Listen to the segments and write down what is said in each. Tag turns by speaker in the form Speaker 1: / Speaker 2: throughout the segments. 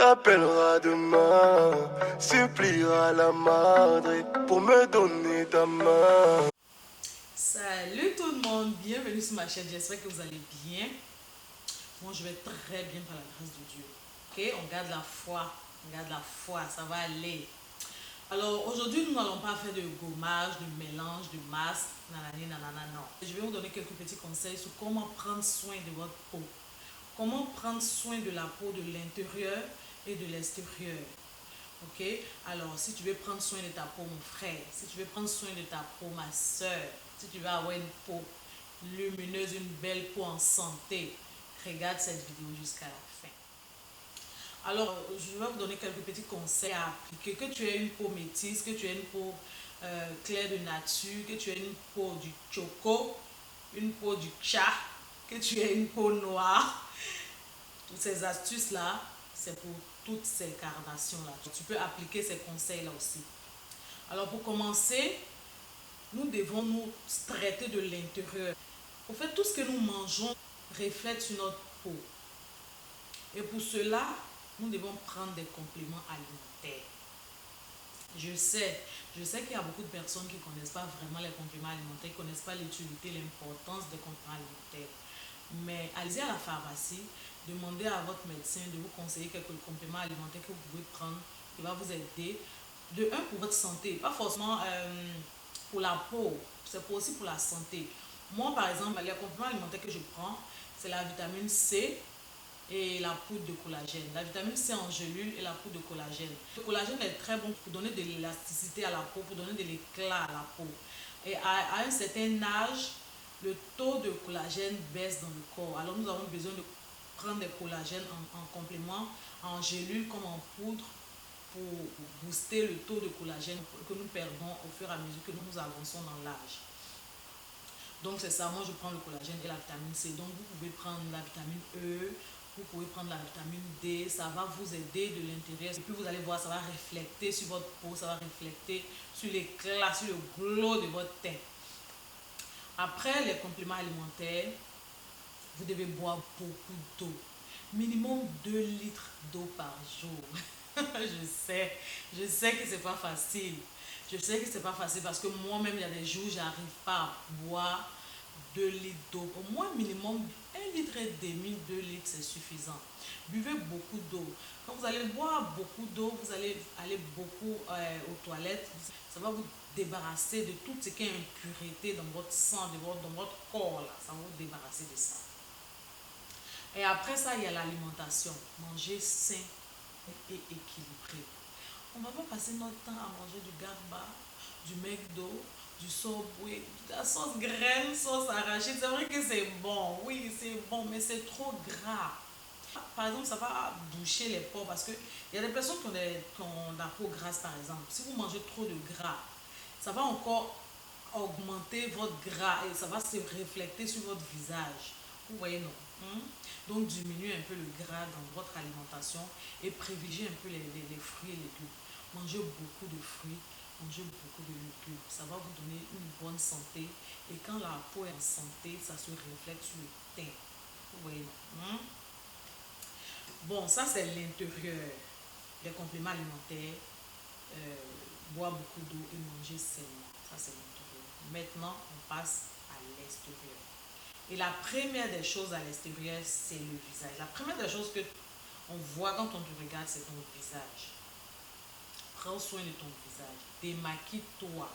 Speaker 1: t'appellera demain, suppliera la madre pour me donner ta main.
Speaker 2: Salut tout le monde, bienvenue sur ma chaîne, j'espère que vous allez bien. Moi je vais très bien par la grâce de Dieu. Ok, on garde la foi, ça va aller. Alors aujourd'hui nous n'allons pas faire de gommage, de mélange, de masque, nanani, nanana, non. Je vais vous donner quelques petits conseils sur comment prendre soin de votre peau. Comment prendre soin de la peau de l'intérieur et de l'extérieur. Ok, alors si tu veux prendre soin de ta peau, mon frère, si tu veux prendre soin de ta peau, ma soeur, si tu veux avoir une peau lumineuse, une belle peau en santé, regarde cette vidéo jusqu'à la fin. Alors, je vais vous donner quelques petits conseils à appliquer. Que tu aies une peau métisse, que tu aies une peau claire de nature, que tu aies une peau du choco, une peau du tcha, que tu aies une peau noire. Toutes ces astuces-là, c'est pour toutes ces carnations-là. Tu peux appliquer ces conseils-là aussi. Alors, pour commencer, nous devons nous traiter de l'intérieur. En fait, tout ce que nous mangeons reflète sur notre peau. Et pour cela, nous devons prendre des compléments alimentaires. Je sais qu'il y a beaucoup de personnes qui ne connaissent pas vraiment les compléments alimentaires, qui ne connaissent pas l'utilité, l'importance des compléments alimentaires. Mais allez-y à la pharmacie, demandez à votre médecin de vous conseiller quelques compléments alimentaires que vous pouvez prendre, qui va vous aider. De un, pour votre santé, pas forcément pour la peau, c'est aussi pour la santé. Moi, par exemple, les compléments alimentaires que je prends, c'est la vitamine C et la poudre de collagène. La vitamine C en gélule et la poudre de collagène. Le collagène est très bon pour donner de l'élasticité à la peau, pour donner de l'éclat à la peau. Et à un certain âge, le taux de collagène baisse dans le corps. Alors nous avons besoin de prendre des collagènes en complément, en gélule comme en poudre, pour booster le taux de collagène que nous perdons au fur et à mesure que nous avançons dans l'âge. Donc c'est ça, moi je prends le collagène et la vitamine C. Donc vous pouvez prendre la vitamine E, vous pouvez prendre la vitamine D, ça va vous aider de l'intérieur. Et puis vous allez voir, ça va refléter sur votre peau, ça va refléter sur l'éclat, sur le glow de votre teint. Après les compléments alimentaires, vous devez boire beaucoup d'eau. Minimum 2 litres d'eau par jour. Je sais que c'est pas facile. Je sais que c'est pas facile parce que moi-même, il y a des jours, j'arrive pas à boire 2 litres d'eau. Au moins, minimum 1 litre et demi, 2 litres, c'est suffisant. Buvez beaucoup d'eau. Quand vous allez boire beaucoup d'eau, vous allez aller beaucoup aux toilettes. Ça va vous débarrasser de tout ce qui est impureté dans votre sang, dans votre corps. Là. Ça va vous débarrasser de ça. Et après ça, il y a l'alimentation. Manger sain et équilibré. On ne va pas passer notre temps à manger du garba, du McDo, du Subway, de la sauce graine, sauce arachide. C'est vrai que c'est bon, oui, c'est bon, mais c'est trop gras. Par exemple, ça va boucher les pores parce qu'il y a des personnes qui ont la peau grasse, par exemple. Si vous mangez trop de gras, ça va encore augmenter votre gras et ça va se refléter sur votre visage. Vous voyez, non? Donc, diminuez un peu le gras dans votre alimentation et privilégiez un peu les fruits et les légumes. Mangez beaucoup de fruits, mangez beaucoup de légumes. Ça va vous donner une bonne santé. Et quand la peau est en santé, ça se reflète sur le teint. Vous voyez, non? Bon, ça c'est l'intérieur des compléments alimentaires. Boire beaucoup d'eau et manger sainement. Ça c'est l'intérieur. Maintenant, on passe à l'extérieur. Et la première des choses à l'extérieur, c'est le visage. La première des choses que on voit quand on te regarde, c'est ton visage. Prends soin de ton visage. Démaquille-toi.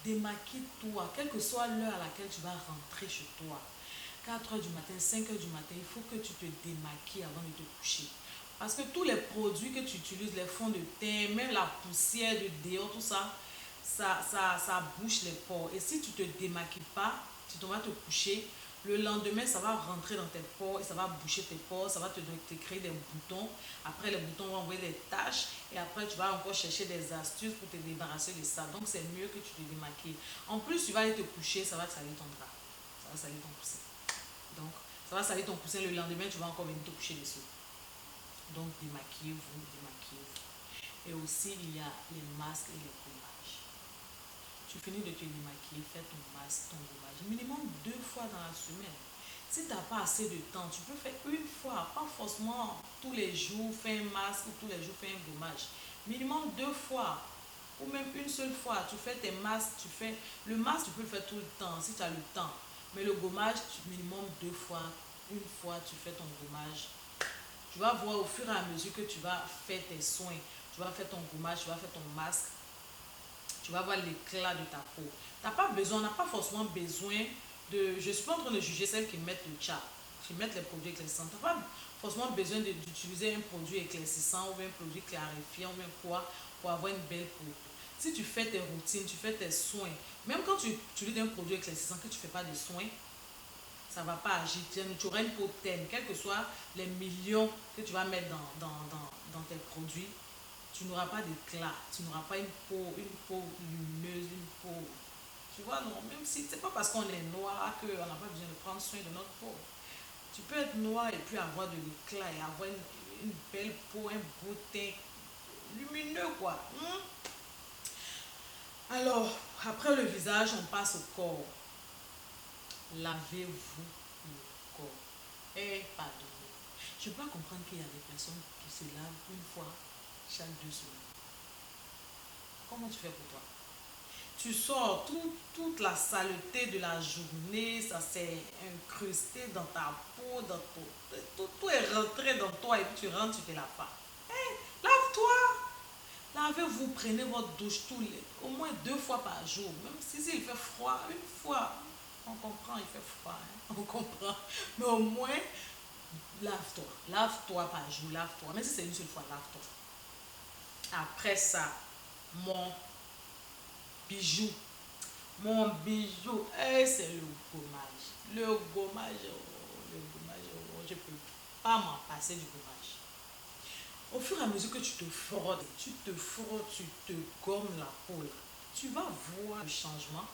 Speaker 2: Démaquille-toi, quelle que soit l'heure à laquelle tu vas rentrer chez toi. 4 heures du matin, 5 heures du matin, il faut que tu te démaquilles avant de te coucher. Parce que tous les produits que tu utilises, les fonds de teint, même la poussière de dehors, tout ça, ça bouche les pores. Et si tu ne te démaquilles pas, tu vas te coucher, le lendemain, ça va rentrer dans tes pores et ça va boucher tes pores, ça va te créer des boutons. Après, les boutons vont envoyer des taches et après, tu vas encore chercher des astuces pour te débarrasser de ça. Donc, c'est mieux que tu te démaquilles. En plus, tu vas aller te coucher, ça va te salir ton drap. Ça va salir ton coussin. Donc, ça va salir ton coussin. Le lendemain, tu vas encore venir te coucher dessus. Donc, démaquillez-vous, démaquillez-vous. Et aussi, il y a les masques et les gommages. Tu finis de te démaquiller, fais ton masque, ton gommage. Minimum 2 fois dans la semaine. Si tu n'as pas assez de temps, tu peux faire une fois, pas forcément tous les jours, faire un masque ou tous les jours, faire un gommage. Minimum 2 fois ou même une seule fois. Tu fais tes masques, tu fais. Le masque, tu peux le faire tout le temps si tu as le temps. Mais le gommage, minimum 2 fois. Une fois, tu fais ton gommage. Tu vas voir au fur et à mesure que tu vas faire tes soins, tu vas faire ton gommage, tu vas faire ton masque, tu vas voir l'éclat de ta peau. T'as pas besoin, on n'a pas forcément besoin de. Je suis pas en train de juger celles qui mettent le chat, qui mettent les produits éclaircissants. T'as pas forcément besoin d'utiliser un produit éclaircissant ou un produit clarifiant ou même quoi pour avoir une belle peau. Si tu fais tes routines, tu fais tes soins, même quand tu utilises un produit éclaircissant que tu ne fais pas de soins, ça ne va pas agir. Tu auras une peau terne, quels que soient les millions que tu vas mettre dans tes produits, tu n'auras pas d'éclat, tu n'auras pas une peau lumineuse, une peau. Tu vois, non, même si c'est pas parce qu'on est noir qu'on n'a pas besoin de prendre soin de notre peau. Tu peux être noir et puis avoir de l'éclat et avoir une belle peau, un beau teint lumineux, quoi. Alors, après le visage, on passe au corps. Lavez-vous le corps. Et pardonnez. Je peux pas comprendre qu'il y a des personnes qui se lavent une fois chaque 2 semaines. Comment tu fais pour toi? Tu sors toute la saleté de la journée, ça s'est incrusté dans ta peau, tout est rentré dans toi et puis tu rentres, tu te laves pas. Hey, lave-toi! Lavez-vous, prenez votre douche au moins 2 fois par jour. Même si il fait froid, une fois. On comprend, il fait froid, hein, on comprend. Mais au moins, lave-toi. Lave-toi par jour, lave-toi. Même si c'est une seule fois, lave-toi. Après ça, mon bijou. Mon bijou, c'est le gommage. Le gommage, le gommage, je ne peux pas m'en passer du gommage. Au fur et à mesure que tu te frottes, tu te gommes la peau, là, tu vas voir le changement.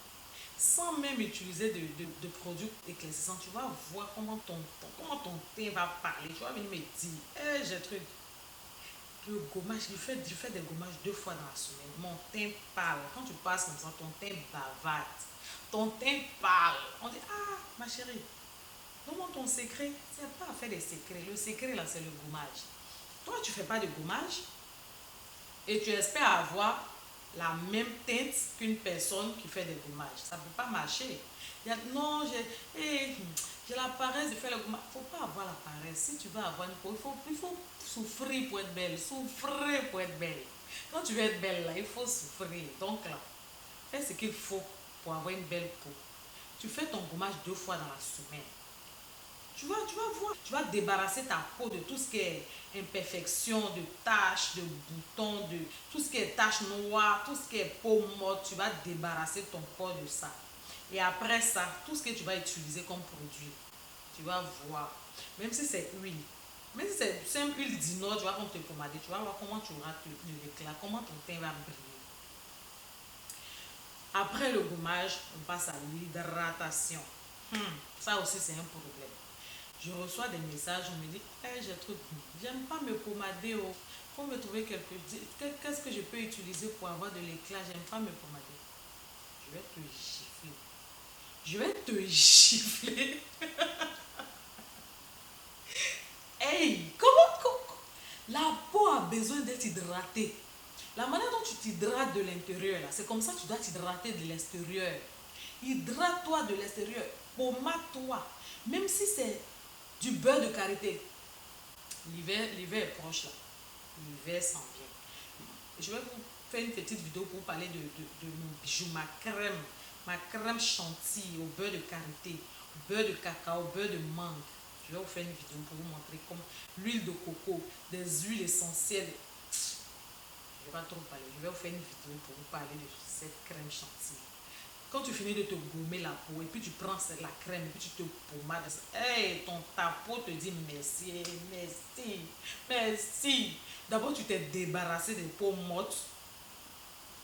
Speaker 2: Sans même utiliser de produits éclaircissants, tu vas voir comment ton teint va parler. Tu vas venir me dire, j'ai truc. Le gommage, je fais des gommages 2 fois dans la semaine. Mon teint parle. Quand tu passes comme ça, ton teint bavarde. Ton teint parle. On dit, ah, ma chérie, donne-moi ton secret. C'est pas à faire des secrets. Le secret, là, c'est le gommage. Toi, tu fais pas de gommage et tu espères avoir la même teinte qu'une personne qui fait des gommages. Ça ne peut pas marcher. Non, j'ai la paresse de faire le gommage. Il ne faut pas avoir la paresse. Si tu veux avoir une peau, il faut souffrir pour être belle. Souffrir pour être belle. Quand tu veux être belle, là, il faut souffrir. Donc là, fais ce qu'il faut pour avoir une belle peau. Tu fais ton gommage 2 fois dans la semaine. Tu vas voir, tu vas débarrasser ta peau de tout ce qui est imperfection, de taches, de boutons, de tout ce qui est taches noires, tout ce qui est peau morte, tu vas débarrasser ton corps de ça. Et après ça, tout ce que tu vas utiliser comme produit, tu vas voir, même si c'est huile, même si c'est simple huile d'inor, tu vas comme te pomader, tu vas voir comment tu auras de l'éclat, comment ton teint va briller. Après le gommage, on passe à l'hydratation. Ça aussi, c'est un problème. Je reçois des messages, on me dit, j'ai trop de... J'aime pas me pomader. Oh. Faut me trouver quelque chose. Qu'est-ce que je peux utiliser pour avoir de l'éclat? J'aime pas me pomader. Je vais te gifler. Je vais te gifler. Hey, la peau a besoin d'être hydratée. La manière dont tu t'hydrates de l'intérieur, là, c'est comme ça que tu dois t'hydrater de l'extérieur. Hydrate-toi de l'extérieur. Pomade-toi. Même si c'est du beurre de karité. L'hiver est proche là. L'hiver s'en vient. Je vais vous faire une petite vidéo pour vous parler de mon bijou, ma crème chantilly au beurre de karité, beurre de cacao, beurre de mangue. Je vais vous faire une vidéo pour vous montrer comment l'huile de coco, des huiles essentielles. Je ne vais pas trop parler. Je vais vous faire une vidéo pour vous parler de cette crème chantilly. Quand tu finis de te gommer la peau et puis tu prends la crème et puis tu te pommades, hey, ta peau te dit merci, merci, merci. D'abord, tu t'es débarrassé des peaux mortes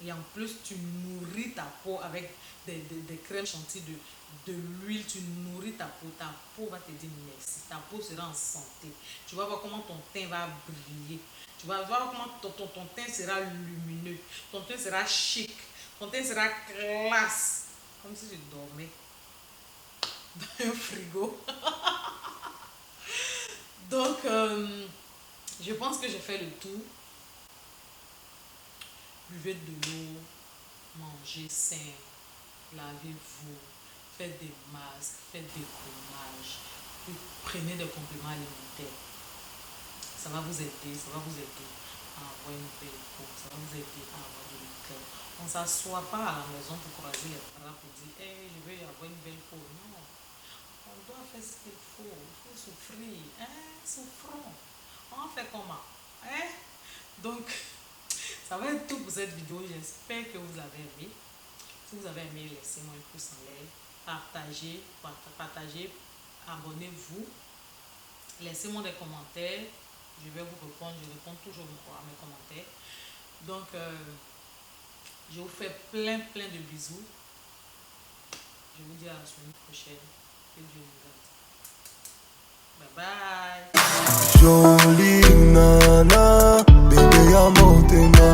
Speaker 2: et en plus, tu nourris ta peau avec des crèmes chantilly, de l'huile, tu nourris ta peau va te dire merci, ta peau sera en santé. Tu vas voir comment ton teint va briller, tu vas voir comment ton teint sera lumineux, ton teint sera chic. Ton teint sera classe. Comme si tu dormais dans un frigo. Donc, je pense que j'ai fait le tour. Buvez de l'eau, mangez sain, lavez-vous, faites des masques, faites des gommages, et prenez des compléments alimentaires. Ça va vous aider, ça va vous aider à avoir une belle peau, ça va vous aider à avoir de l'éclat. On ne s'assoit pas à la maison pour croiser les bras pour dire hey, je veux avoir une belle peau. Non, on doit faire ce qu'il faut souffrir. Hein? Souffrons. On fait comment? Hein? Donc, ça va être tout pour cette vidéo. J'espère que vous avez aimé. Si vous avez aimé, laissez-moi un pouce en l'air. Partagez, abonnez-vous. Laissez-moi des commentaires. Je vais vous répondre. Je réponds toujours à mes commentaires. Donc, je vous fais plein de bisous. Je vous dis à la semaine prochaine. Que Dieu nous garde. Bye bye.
Speaker 1: Jolie nana, bébé à Montema.